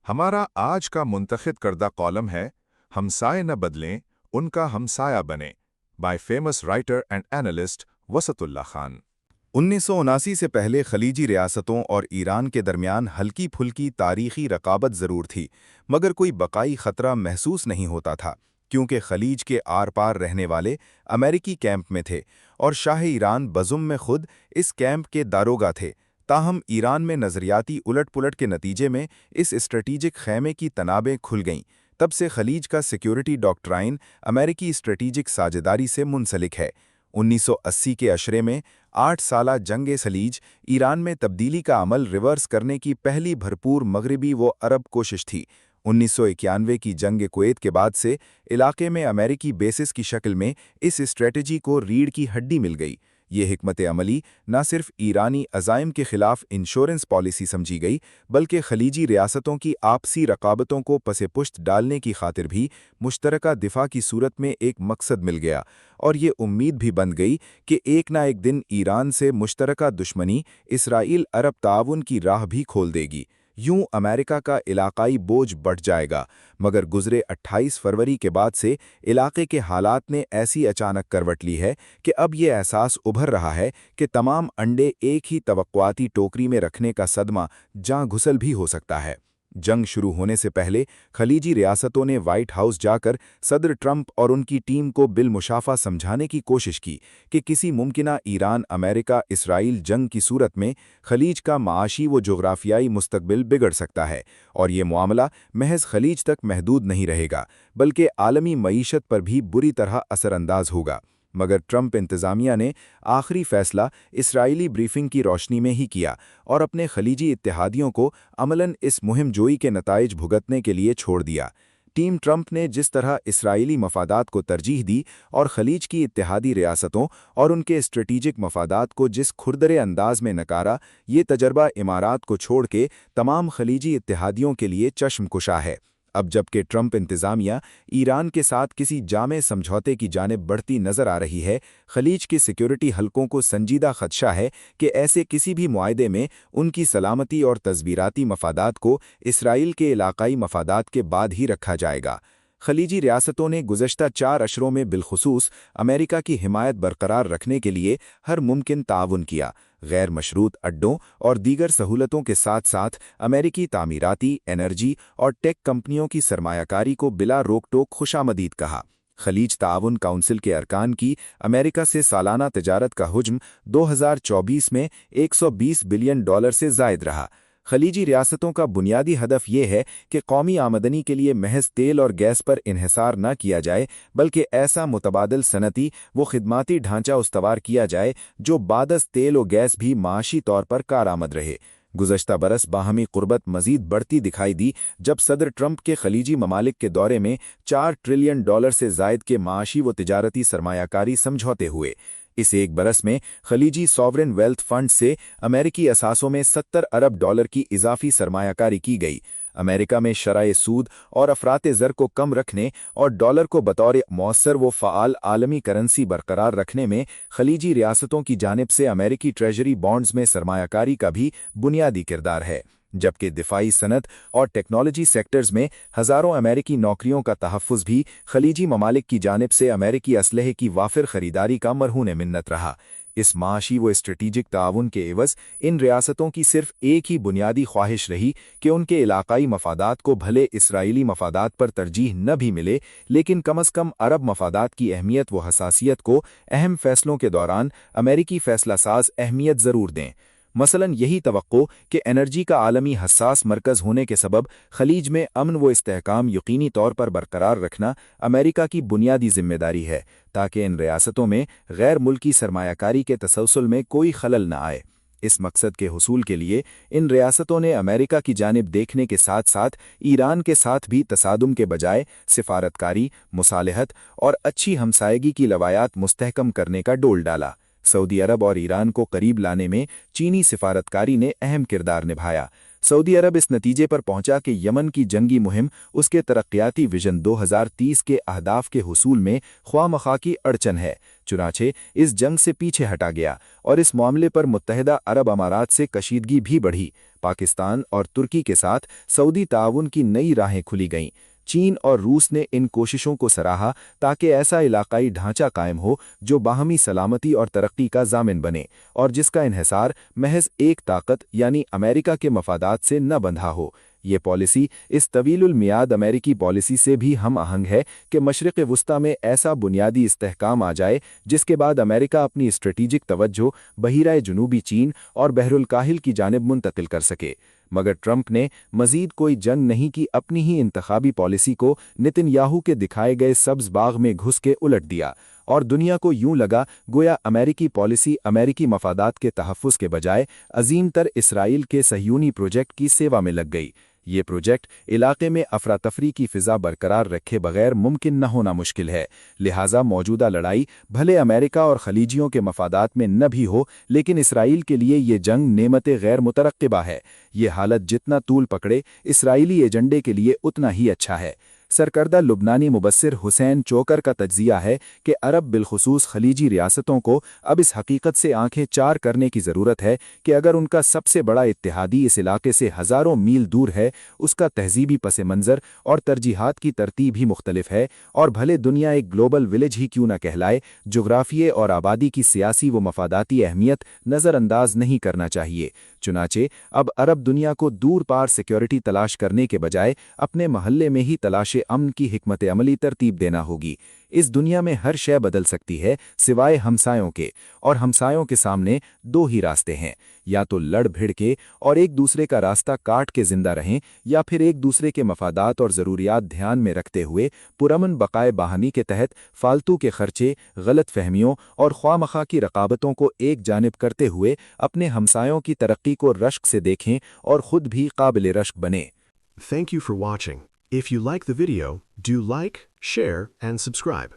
हमारा आज का मुंतखब करदा कॉलम है हमसाए न बदलें उनका हमसाया बने by famous writer and analyst Wasatullah Khan. 1979 से पहले खलीजी रियासतों और ईरान के दरमियान हल्की फुल्की तारीखी रकाबत ज़रूर थी, मगर कोई बकाई ख़तरा महसूस नहीं होता था, क्योंकि खलीज के आर पार रहने वाले अमेरिकी कैंप में थे और शाह ईरान बज़ुम में खुद इस कैंप के दारोगा थे। ताहम ईरान में नज़रियाती उलट पुलट के नतीजे में इस स्ट्रेटीजिक खैमे की तनाबें खुल गईं। तब से खलीज का सिक्योरिटी डॉक्ट्राइन अमेरिकी स्ट्रेटीजिक साझेदारी से मुंसलिक है। 1980 के अशरे में 8 साला जंग सलीज ईरान में तब्दीली का अमल रिवर्स करने की पहली भरपूर मगरबी व अरब कोशिश थी। 1991 की जंग कुवैत के बाद से इलाके में अमेरिकी बेसिस की शक्ल में इस स्ट्रेटजी को रीढ़ की हड्डी मिल गई। ये हिकमत अमली न सिर्फ ईरानी अज़ाइम के खिलाफ इंश्योरेंस पॉलिसी समझी गई, बल्कि खलीजी रियासतों की आपसी रकाबतों को पसे पुश्त डालने की खातिर भी मुश्तरका दिफा की सूरत में एक मकसद मिल गया, और ये उम्मीद भी बन गई कि एक ना एक दिन ईरान से मुश्तरका दुश्मनी इसराइल अरब ताउन की राह भी खोल देगी। यूं अमेरिका का इलाकाई बोझ बढ़ जाएगा, मगर गुजरे 28 फरवरी के बाद से इलाके के हालात ने ऐसी अचानक करवट ली है कि अब ये एहसास उभर रहा है कि तमाम अंडे एक ही तवक्कुआती टोकरी में रखने का सदमा जां घुसल भी हो सकता है। जंग शुरू होने से पहले खलीजी रियासतों ने व्हाइट हाउस जाकर सदर ट्रंप और उनकी टीम को बिलमुशाफा समझाने की कोशिश की कि किसी मुमकिना ईरान अमेरिका इसराइल जंग की सूरत में खलीज का माशी व जोग्राफियाई मुस्तकबिल बिगड़ सकता है, और ये मामला महज खलीज तक महदूद नहीं रहेगा, बल्कि आलमी मईशत पर भी बुरी तरह असरअंदाज होगा। मगर ट्रंप इंतज़ामिया ने आखिरी फैसला इसराइली ब्रीफिंग की रोशनी में ही किया और अपने खलीजी इत्तेहादियों को अमलन इस मुहिम जोई के नताइज भुगतने के लिए छोड़ दिया। टीम ट्रंप ने जिस तरह इसराइली मफादात को तरजीह दी और खलीज की इत्तेहादी रियासतों और उनके स्ट्रेटीजिक मफादात को जिस खुरदरे अंदाज में नकारा, ये तजर्बा इमारात को छोड़ के तमाम खलीजी इत्तेहादियों के लिए चश्मकुशा है। अब जबकि ट्रंप इंतज़ामिया ईरान के साथ किसी जामे समझौते की जानिब बढ़ती नज़र आ रही है, खलीज के सिक्योरिटी हलकों को संजीदा खदशा है कि ऐसे किसी भी मुआहदे में उनकी सलामती और तस्वीराती मफादात को इसराइल के इलाकाई मफादात के बाद ही रखा जाएगा। खलीजी रियासतों ने गुज़श्ता 4 अशरों में बिलखुसूस अमेरिका की हिमायत बरकरार रखने के लिए हर मुमकिन ताउन किया। गैर मशरूत अड्डों और दीगर सहूलतों के साथ साथ अमेरिकी तामीराती, एनर्जी और टेक कंपनियों की सरमायाकारी को बिला रोक टोक खुशामदीद कहा। खलीज ताउन काउंसिल के अरकान की अमेरिका से सालाना तजारत का हुज्म 2024 में $120 बिलियन से ज़ायद रहा। खलीजी रियासतों का बुनियादी हदफ ये है कि कौमी आमदनी के लिए महज तेल और गैस पर इन्हिसार न किया जाए, बल्कि ऐसा मुतबादल सनती व खिदमाती ढांचा उस्तवार किया जाए जो बादस तेल और गैस भी माशी तौर पर कारआमद रहे। गुज़श्ता बरस बाहमी कुर्बत मजीद बढ़ती दिखाई दी जब सदर ट्रंप के खलीजी ममालिक के दौरे में $4 ट्रिलियन से ज़ायद के माशी व तिजारती सरमायाकारी समझौते हुए। इस एक बरस में खलीजी सॉवरेन वेल्थ फंड से अमेरिकी असासों में $70 अरब की इजाफी सरमायाकारी की गई। अमेरिका में शराए सूद और अफराते ज़र को कम रखने और डॉलर को बतौर मौसर व फ़आल आलमी करेंसी बरकरार रखने में खलीजी रियासतों की जानिब से अमेरिकी ट्रेजरी बॉन्ड्स में सरमायाकारी का भी बुनियादी किरदार है, जबकि दिफाई सनत और टेक्नोलॉजी सेक्टर्स में हज़ारों अमेरिकी नौकरियों का तहफ़्फ़ुज़ भी खलीजी ममालिक की जानिब से अमेरिकी असलहे की वाफिर खरीदारी का मरहून मिन्नत रहा। इस माशी व स्ट्रेटीजिक ताउन के एवज़ इन रियासतों की सिर्फ एक ही बुनियादी ख्वाहिश रही कि उनके इलाकाई मफादात को भले इसराइली मफादात पर तरजीह न भी मिले, लेकिन कम अज़ कम अरब मफादात की अहमियत व हसासियत को अहम फैसलों के दौरान अमेरिकी फैसला साज अहमियत ज़रूर दें। मसलन यही तवक्को कि एनर्जी का आलमी हसास मरकज़ होने के सबब खलीज में अमन व इस्तेहकाम यकीनी तौर पर बरकरार रखना अमेरिका की बुनियादी जिम्मेदारी है, ताकि इन रियासतों में गैर मुल्की सरमायाकारी के तसलसल में कोई खलल न आए। इस मकसद के हुसूल के लिए इन रियासतों ने अमेरिका की जानिब देखने के साथ साथ ईरान के साथ भी तसादुम के बजाय सिफारतकारी, मुसालहत और अच्छी हमसायगी की लवायात मुस्तहकम करने का डोल डाला। सऊदी अरब और ईरान को करीब लाने में चीनी सिफारतकारी ने अहम किरदार निभाया। सऊदी अरब इस नतीजे पर पहुंचा कि यमन की जंगी मुहिम उसके तरक्याती विजन 2030 के अहदाफ के हुसूल में ख्वामखा की अड़चन है, चुनाचे इस जंग से पीछे हटा गया और इस मामले पर मुत्तहिदा अरब अमारात से कशीदगी भी बढ़ी। पाकिस्तान और तुर्की के साथ सऊदी ताउन की नई राहें खुली गईं। चीन और रूस ने इन कोशिशों को सराहा ताकि ऐसा इलाकाई ढांचा कायम हो जो बाहमी सलामती और तरक्की का जामिन बने और जिसका इन्हिसार महज एक ताकत यानी अमेरिका के मफादात से न बंधा हो। ये पॉलिसी इस तवीलुल मियाद अमेरिकी पॉलिसी से भी हम आहंग है कि मशरिक़ वुस्ता में ऐसा बुनियादी इस्तेहकाम आ जाए जिसके बाद अमेरिका अपनी स्ट्रेटेजिक तवज्जो बहीरा जुनूबी चीन और बहरुल काहिल की जानिब मुंतकिल कर सके। मगर ट्रंप ने मजीद कोई जंग नहीं की अपनी ही इंतखाबी पॉलिसी को नेतन्याहू के दिखाए गए सब्ज बाग में घुस के उलट दिया और दुनिया को यूं लगा गोया अमेरिकी पॉलिसी अमेरिकी मफादात के तहफ़्फ़ुज़ के बजाय अजीम तर इसराइल के सहयूनी प्रोजेक्ट की सेवा में लग गई। ये प्रोजेक्ट इलाके में अफरा तफरी की फ़िज़ा बरकरार रखे बगैर मुमकिन न होना मुश्किल है। लिहाजा मौजूदा लड़ाई भले अमेरिका और खलीजियों के मफादात में न भी हो, लेकिन इसराइल के लिए ये जंग नेमत गैर मुतरक्किबा है। ये हालत जितना तूल पकड़े इसराइली एजेंडे के लिए उतना ही अच्छा है। सरकर्दा लुबनानी मुबस्सिर हुसैन चोकर का तज्जिया है कि अरब बिलखुसूस खलीजी रियासतों को अब इस हकीकत से आंखें चार करने की ज़रूरत है कि अगर उनका सबसे बड़ा इत्तेहादी इस इलाके से हज़ारों मील दूर है, उसका तहजीबी पस मंज़र और तरजीहात की तरतीब ही मुख्तलिफ है, और भले दुनिया एक ग्लोबल विलेज ही क्यों न कहलाए, जोग्राफिये और आबादी की सियासी व मफादाती अहमियत नज़रअंदाज नहीं करना चाहिए। चुनाचे अब अरब दुनिया को दूर पार सिक्योरिटी तलाश करने के बजाय अपने महल्ले में ही तलाश अमन की हिकमत अमली तरतीब देना होगी। इस दुनिया में हर शय बदल सकती है सिवाय हमसायों के, और हमसायों के सामने दो ही रास्ते हैं, या तो लड़ भिड़ के और एक दूसरे का रास्ता काट के जिंदा रहें, या फिर एक दूसरे के मफादात और ज़रूरियात ध्यान में रखते हुए पुरअमन बकाए बहानी के तहत फालतू के खर्चे, गलत फहमियों और ख्वामखा की रकाबतों को एक जानिब करते हुए अपने हमसायों की तरक्की को रश्क से देखें और खुद भी काबिल रश्क बने। Thank you for watching. If you like the video, do like, share, and subscribe.